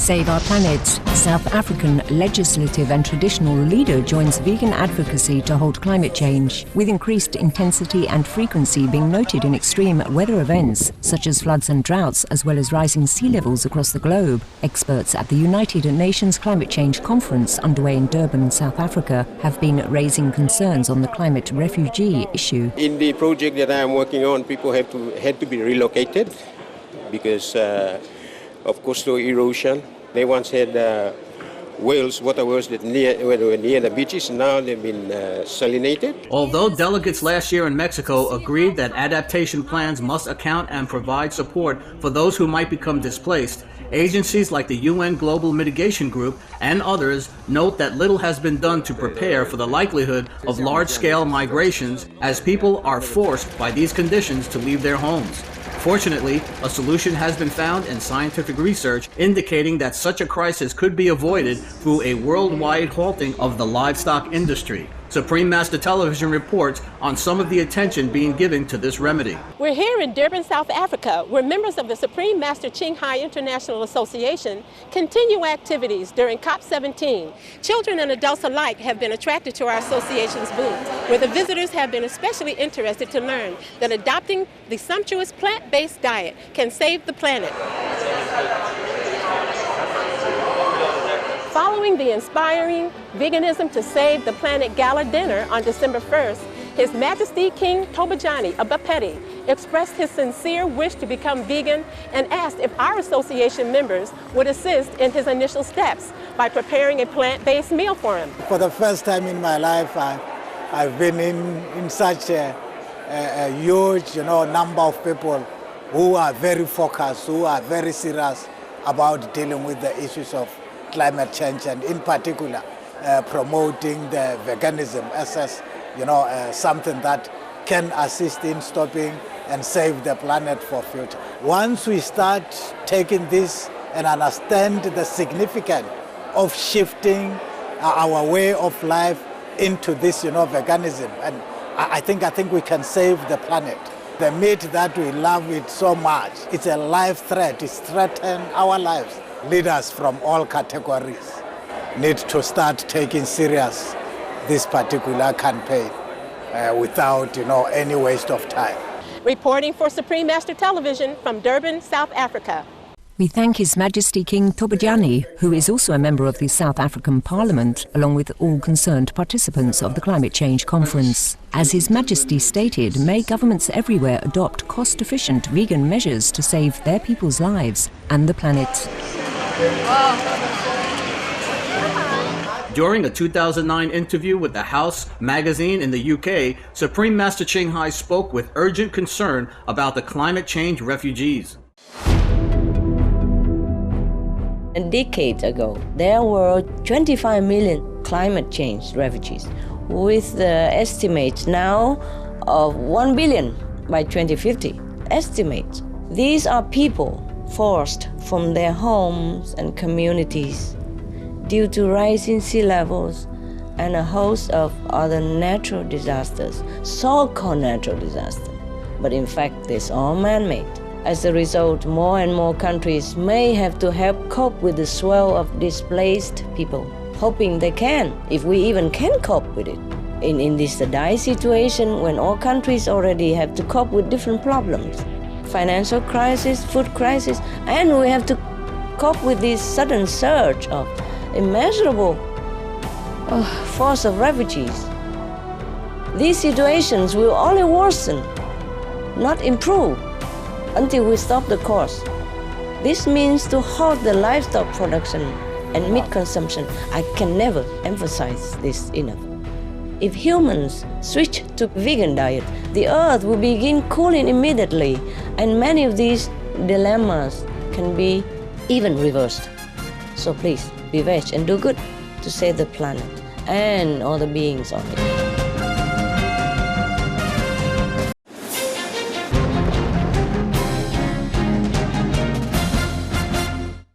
Save Our Planet. South African legislative and traditional leader joins vegan advocacy to halt climate change, with increased intensity and frequency being noted in extreme weather events such as floods and droughts, as well as rising sea levels across the globe. Experts at the United Nations Climate Change Conference underway in Durban, South Africa, have been raising concerns on the climate refugee issue. In the project that I am working on, people had to be relocated because of coastal erosion. They once had water whales that were near the beaches. Now they've been salinated. Although delegates last year in Mexico agreed that adaptation plans must account and provide support for those who might become displaced, agencies like the UN Global Mitigation Group and others note that little has been done to prepare for the likelihood of large-scale migrations as people are forced by these conditions to leave their homes. Fortunately, a solution has been found in scientific research indicating that such a crisis could be avoided through a worldwide halting of the livestock industry. Supreme Master Television reports on some of the attention being given to this remedy. We're here in Durban, South Africa, where members of the Supreme Master Ching Hai International Association continue activities during COP17. Children and adults alike have been attracted to our association's booth, where the visitors have been especially interested to learn that adopting the sumptuous plant-based diet can save the planet. Following the inspiring Veganism to Save the Planet Gala dinner on December 1st, His Majesty King Tobajani of Bapedi expressed his sincere wish to become vegan and asked if our association members would assist in his initial steps by preparing a plant-based meal for him. For the first time in my life, I've been in such a huge number of people who are very focused, who are very serious about dealing with the issues of climate change, and in particular promoting the veganism as something that can assist in stopping and save the planet for future. Once we start taking this and understand the significance of shifting our way of life into this veganism, and I think we can save the planet. The meat that we love it so much, it's a life threat. It's threatening our lives. Leaders from all categories need to start taking serious this particular campaign without any waste of time. Reporting for Supreme Master Television from Durban, South Africa. We thank His Majesty King Tobajani, who is also a member of the South African Parliament, along with all concerned participants of the Climate Change Conference. As His Majesty stated, may governments everywhere adopt cost-efficient vegan measures to save their people's lives and the planet. During a 2009 interview with the House magazine in the UK, Supreme Master Ching Hai spoke with urgent concern about the climate change refugees. A decade ago, there were 25 million climate change refugees, with the estimate now of 1 billion by 2050. Estimates. These are people forced from their homes and communities due to rising sea levels and a host of other natural disasters, so-called natural disasters. But in fact, it's all man-made. As a result, more and more countries may have to help cope with the swell of displaced people, hoping they can, if we even can cope with it. In this dire situation when all countries already have to cope with different problems, financial crisis, food crisis, and we have to cope with this sudden surge of immeasurable force of refugees. These situations will only worsen, not improve, until we stop the course. This means to halt the livestock production and meat consumption. I can never emphasize this enough. If humans switch to vegan diet, the earth will begin cooling immediately, and many of these dilemmas can be even reversed. So please, be veg and do good to save the planet and all the beings on it.